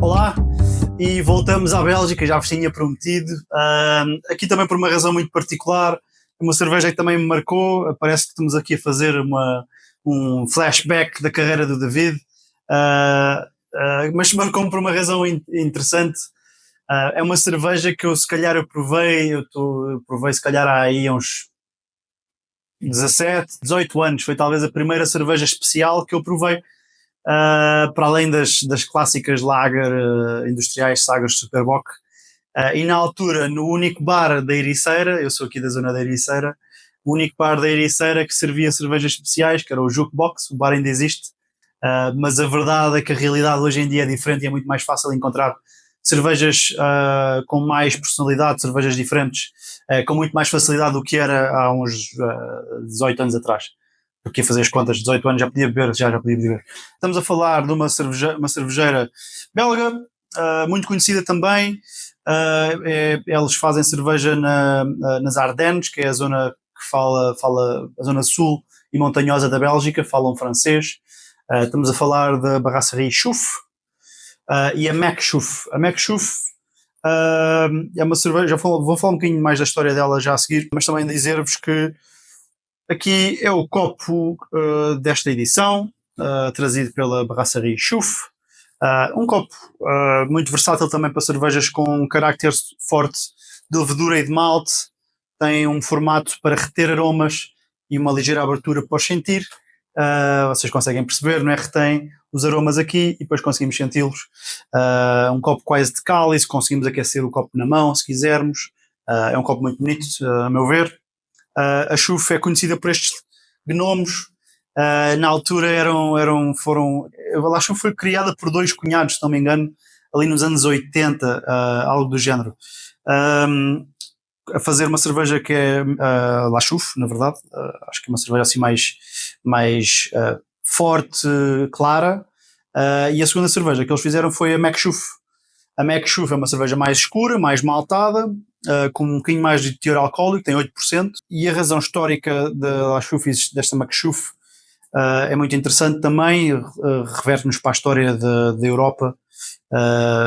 Olá, e voltamos à Bélgica, já vos tinha prometido. Aqui também por uma razão muito particular, uma cerveja que também me marcou. Parece que estamos aqui a fazer um flashback da carreira do David, mas marcou-me por uma razão interessante. É uma cerveja que eu provei se calhar há aí uns 17, 18 anos. Foi talvez a primeira cerveja especial que eu provei. Para além das clássicas lager industriais, Sagres Superbock, e na altura no único bar da Ericeira, eu sou aqui da zona da Ericeira, o único bar da Ericeira que servia cervejas especiais, que era o Jukebox. O bar ainda existe, mas a verdade é que a realidade hoje em dia é diferente e é muito mais fácil encontrar cervejas com mais personalidade, cervejas diferentes, com muito mais facilidade do que era há uns 18 anos atrás. Porque ia fazer as contas, 18 anos já podia beber, já podia beber. Estamos a falar de uma cervejeira belga, muito conhecida também. Eles fazem cerveja nas Ardennes, que é a zona que fala a zona sul e montanhosa da Bélgica, falam francês. Estamos a falar da Brasserie Chouf e a Mac Chouf. A Mac Chouf é uma cerveja, vou falar um bocadinho mais da história dela já a seguir, mas também dizer-vos que aqui é o copo desta edição, trazido pela Brasserie Chouf. Um copo muito versátil também para cervejas com um carácter forte de levedura e de malte. Tem um formato para reter aromas e uma ligeira abertura para os sentir. Vocês conseguem perceber, não é? Retém os aromas aqui e depois conseguimos senti-los. Um copo quase de cálice, conseguimos aquecer o copo na mão se quisermos. É um copo muito bonito, a meu ver. A Chouf é conhecida por estes gnomos. Na altura a Chouf foi criada por dois cunhados, se não me engano, ali nos anos 80, algo do género, a fazer uma cerveja que é La Chouf, na verdade. Acho que é uma cerveja assim mais forte, clara. E a segunda cerveja que eles fizeram foi a Mac Chouf. A Mac Chouf é uma cerveja mais escura, mais maltada, com um bocadinho mais de teor alcoólico, tem 8%, e a razão histórica da Chouf, desta Mac Chouf, é muito interessante também, reverte-nos para a história da Europa,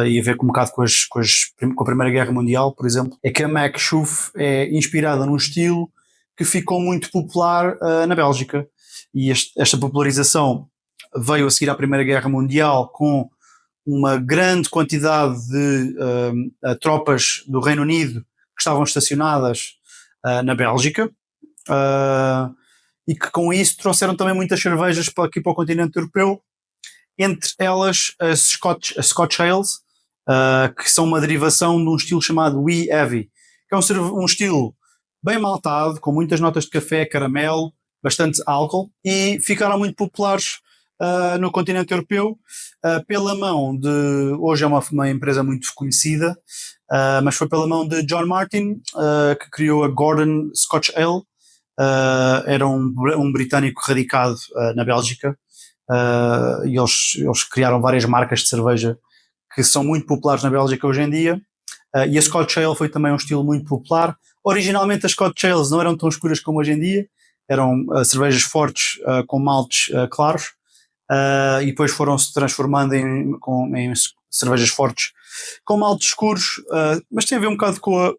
e a ver um bocado com a Primeira Guerra Mundial, por exemplo. É que a Mac Chouf é inspirada num estilo que ficou muito popular na Bélgica, e esta popularização veio a seguir à Primeira Guerra Mundial, com uma grande quantidade de tropas do Reino Unido que estavam estacionadas na Bélgica, e que com isso trouxeram também muitas cervejas aqui para o continente europeu, entre elas as Scotch Ales, que são uma derivação de um estilo chamado Wee Heavy, que é um estilo bem maltado, com muitas notas de café, caramelo, bastante álcool, e ficaram muito populares no continente europeu, pela mão de, hoje é uma empresa muito conhecida, mas foi pela mão de John Martin, que criou a Gordon Scotch Ale. Era um britânico radicado na Bélgica, e eles criaram várias marcas de cerveja que são muito populares na Bélgica hoje em dia, e a Scotch Ale foi também um estilo muito popular. Originalmente as Scotch Ales não eram tão escuras como hoje em dia, eram cervejas fortes, com maltes claros, e depois foram-se transformando em cervejas fortes com maltes escuros, mas tem a ver um bocado com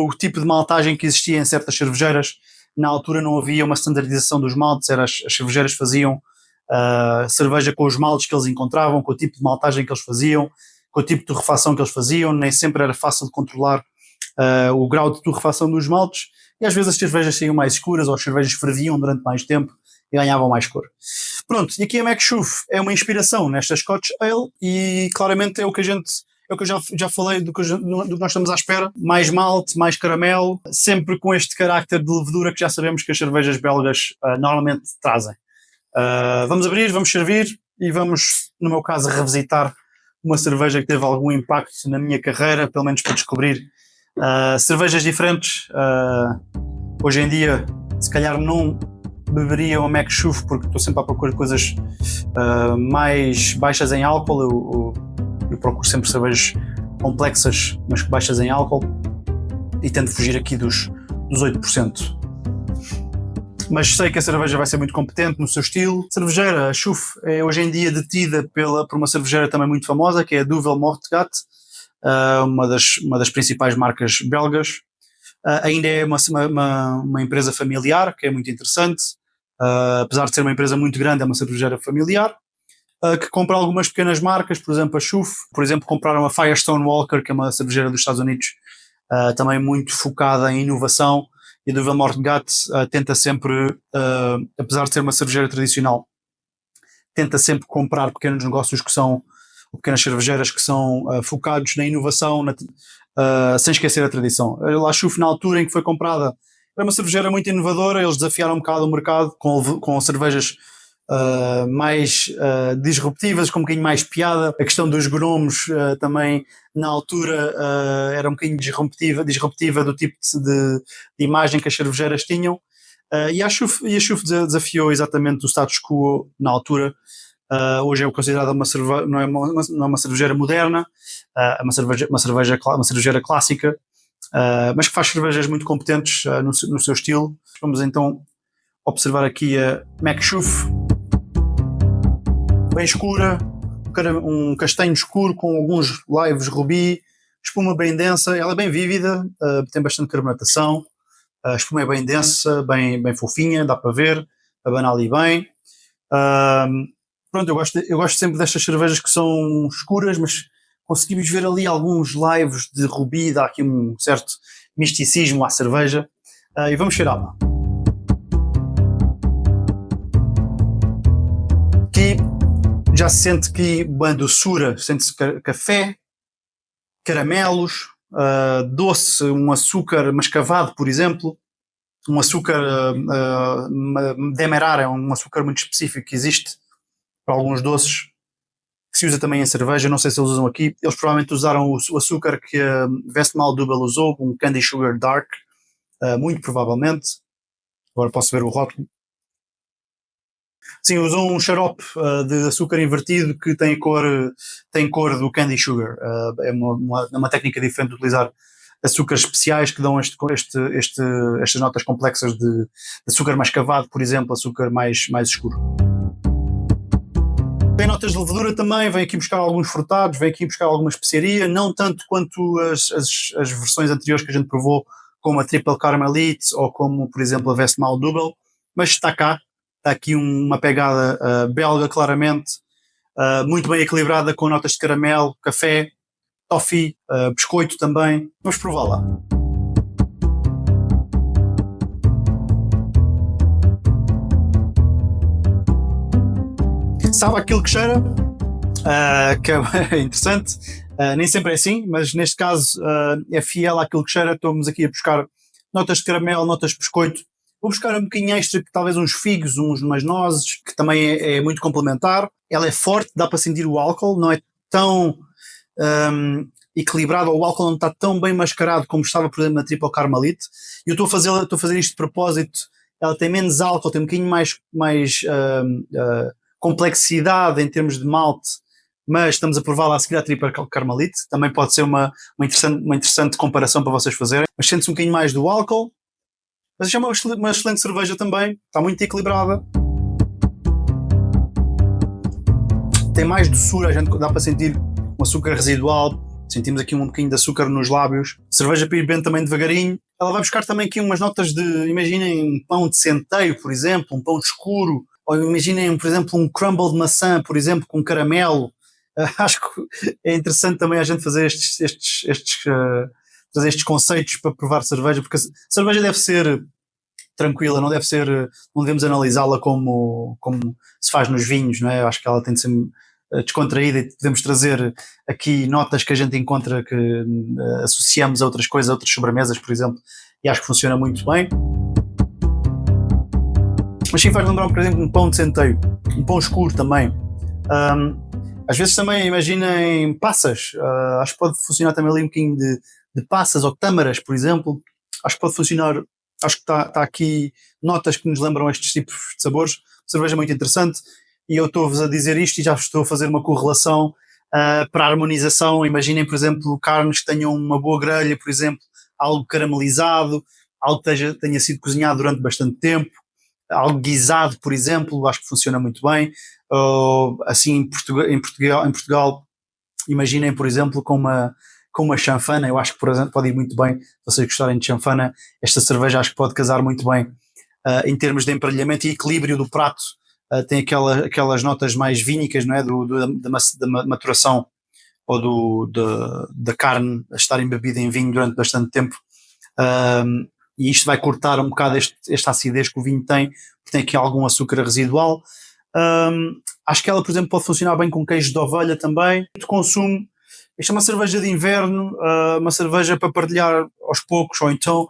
o tipo de maltagem que existia em certas cervejeiras. Na altura não havia uma standardização dos maltes, as cervejeiras faziam cerveja com os maltes que eles encontravam, com o tipo de maltagem que eles faziam, com o tipo de torrefação que eles faziam. Nem sempre era fácil de controlar o grau de torrefação dos maltes, e às vezes as cervejas saíam mais escuras, ou as cervejas ferviam durante mais tempo e ganhavam mais cor. Pronto, e aqui a Mac Chouf é uma inspiração nesta Scotch Ale, e claramente é o que eu já falei do que nós estamos à espera. Mais malte, mais caramelo, sempre com este carácter de levedura que já sabemos que as cervejas belgas normalmente trazem. Vamos abrir, vamos servir e vamos, no meu caso, revisitar uma cerveja que teve algum impacto na minha carreira, pelo menos para descobrir cervejas diferentes. Hoje em dia, se calhar não beberia uma Mac Chouf, porque estou sempre à procura de coisas mais baixas em álcool. Eu procuro sempre cervejas complexas, mas baixas em álcool, e tento fugir aqui dos 8%. mas sei que a cerveja vai ser muito competente no seu estilo. Cervejeira, a Chouf, é hoje em dia detida por uma cervejeira também muito famosa, que é a Duvel Moortgat, uma das principais marcas belgas. Ainda é uma empresa familiar, que é muito interessante. Apesar de ser uma empresa muito grande, é uma cervejeira familiar, que compra algumas pequenas marcas, por exemplo a Chouf, por exemplo compraram a Firestone Walker, que é uma cervejeira dos Estados Unidos, também muito focada em inovação, e a Duvel Moortgat tenta sempre, apesar de ser uma cervejeira tradicional, tenta sempre comprar pequenos negócios que são, ou pequenas cervejeiras que são focados na inovação, sem esquecer a tradição. A Chouf, na altura em que foi comprada, era uma cervejeira muito inovadora, eles desafiaram um bocado o mercado com cervejas mais disruptivas, com um bocadinho mais piada. A questão dos gromos também, na altura, era um bocadinho disruptiva do tipo de imagem que as cervejeiras tinham. E a Chouf desafiou exatamente o status quo na altura. Hoje é considerada não é uma cervejeira moderna, é uma cervejeira clássica, mas que faz cervejas muito competentes no seu estilo. Vamos então observar aqui a Mac Chouf, bem escura, um castanho escuro com alguns laivos rubi, espuma bem densa, ela é bem vívida, tem bastante carbonatação, a espuma é bem densa, bem fofinha, dá para ver, abana ali bem. Pronto, eu gosto sempre destas cervejas que são escuras, mas conseguimos ver ali alguns laivos de rubi, dá aqui um certo misticismo à cerveja. E vamos cheirá-la. Aqui já se sente aqui uma doçura, sente-se café, caramelos, doce, um açúcar mascavado, por exemplo. Um açúcar demerara, é um açúcar muito específico que existe para alguns doces, que se usa também em cerveja. Não sei se eles usam aqui. Eles provavelmente usaram o açúcar que a Westmalle Duvel usou, um Candy Sugar Dark, muito provavelmente. Agora posso ver o rótulo. Sim, usam um xarope de açúcar invertido que tem cor do Candy Sugar. É uma técnica diferente de utilizar açúcares especiais que dão estas notas complexas de açúcar mascavado, por exemplo, açúcar mais escuro. Tem notas de levedura também, vem aqui buscar alguns frutados, vem aqui buscar alguma especiaria, não tanto quanto as versões anteriores que a gente provou, como a Triple Carmelite ou como, por exemplo, a Westmalle Duvel, mas está cá. Está aqui uma pegada belga, claramente, muito bem equilibrada, com notas de caramelo, café, toffee, biscoito também. Vamos prová-la. Sabe aquilo que cheira? Que é interessante. Nem sempre é assim, mas neste caso é fiel àquilo que cheira. Estamos aqui a buscar notas de caramelo, notas de biscoito. Vou buscar um bocadinho extra, talvez uns figos, umas nozes, que também é muito complementar. Ela é forte, dá para sentir o álcool, não é tão equilibrado, o álcool não está tão bem mascarado como estava, por exemplo, na Triple Carmelite. E eu estou a fazer isto de propósito. Ela tem menos álcool, tem um bocadinho mais complexidade em termos de malte, mas estamos a prová-la a seguir à Triple Carmelite. Também pode ser uma interessante comparação para vocês fazerem. Mas sente-se um bocadinho mais do álcool. Mas é uma excelente cerveja também, está muito equilibrada. Tem mais doçura, a gente dá para sentir um açúcar residual, sentimos aqui um bocadinho de açúcar nos lábios. A cerveja para ir bem também devagarinho. Ela vai buscar também aqui umas notas de, imaginem um pão de centeio, por exemplo, um pão escuro, ou imaginem, por exemplo, um crumble de maçã, por exemplo, com caramelo. Acho que é interessante também a gente fazer trazer estes conceitos para provar cerveja, porque a cerveja deve ser tranquila, não devemos analisá-la como se faz nos vinhos, não é? Eu acho que ela tem de ser descontraída e podemos trazer aqui notas que a gente encontra que associamos a outras coisas, a outras sobremesas, por exemplo, e acho que funciona muito bem. Mas sim, faz lembrar, por exemplo, um pão de centeio, um pão escuro também. Às vezes também imaginem passas, acho que pode funcionar também ali um bocadinho de passas ou tâmaras, por exemplo. Acho que pode funcionar, acho que está aqui notas que nos lembram estes tipos de sabores. Cerveja muito interessante, e eu estou-vos a dizer isto e já estou a fazer uma correlação para a harmonização. Imaginem, por exemplo, carnes que tenham uma boa grelha, por exemplo, algo caramelizado, algo que tenha sido cozinhado durante bastante tempo. algo guisado, por exemplo, acho que funciona muito bem. Ou, assim, em Portugal, imaginem, por exemplo, com uma chanfana. Eu acho que, por exemplo, pode ir muito bem, se vocês gostarem de chanfana, esta cerveja acho que pode casar muito bem em termos de emparelhamento e equilíbrio do prato. Tem aquelas notas mais vínicas, não é? Da maturação ou da carne a estar embebida em vinho durante bastante tempo. E isto vai cortar um bocado esta acidez que o vinho tem, porque tem aqui algum açúcar residual. Acho que ela, por exemplo, pode funcionar bem com queijo de ovelha também. De consumo, isto é uma cerveja de inverno, uma cerveja para partilhar aos poucos, ou então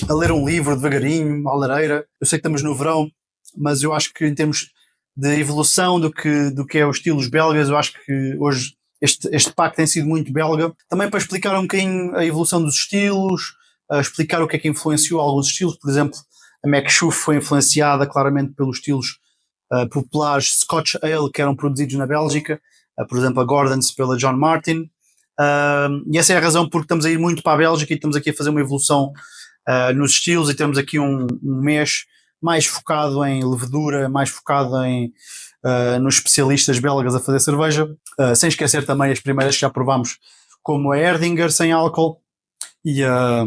a ler um livro devagarinho, à lareira. Eu sei que estamos no verão, mas eu acho que em termos de evolução do que é os estilos belgas, eu acho que hoje este pack tem sido muito belga. Também para explicar um bocadinho a evolução dos estilos, explicar o que é que influenciou alguns estilos. Por exemplo, a McShoof foi influenciada claramente pelos estilos populares Scotch Ale que eram produzidos na Bélgica, por exemplo a Gordon's pela John Martin, e essa é a razão porque estamos a ir muito para a Bélgica e estamos aqui a fazer uma evolução nos estilos, e temos aqui um mês mais focado em levedura, mais focado nos especialistas belgas a fazer cerveja, sem esquecer também as primeiras que já provámos, como a Erdinger sem álcool e a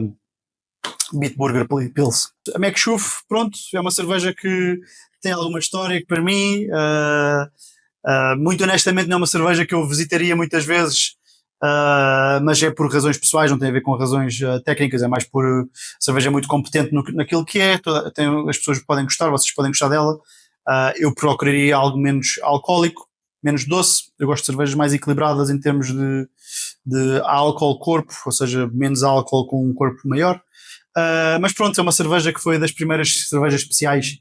Bitburger Pils. A McShoof, pronto, é uma cerveja que tem alguma história que para mim, muito honestamente, não é uma cerveja que eu visitaria muitas vezes, mas é por razões pessoais, não tem a ver com razões técnicas, é mais por cerveja muito competente naquilo que é. As pessoas podem gostar, vocês podem gostar dela. Eu procuraria algo menos alcoólico, menos doce. Eu gosto de cervejas mais equilibradas em termos de álcool-corpo, ou seja, menos álcool com um corpo maior. Mas pronto, é uma cerveja que foi das primeiras cervejas especiais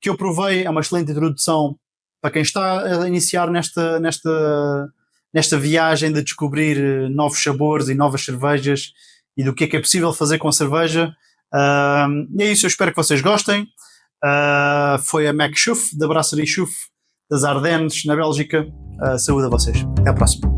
que eu provei. É uma excelente introdução para quem está a iniciar nesta viagem de descobrir novos sabores e novas cervejas e do que é possível fazer com a cerveja. E é isso, eu espero que vocês gostem. Foi a McShoof, da Brasserie Schoof das Ardennes, na Bélgica. Saúde a vocês. Até à próxima.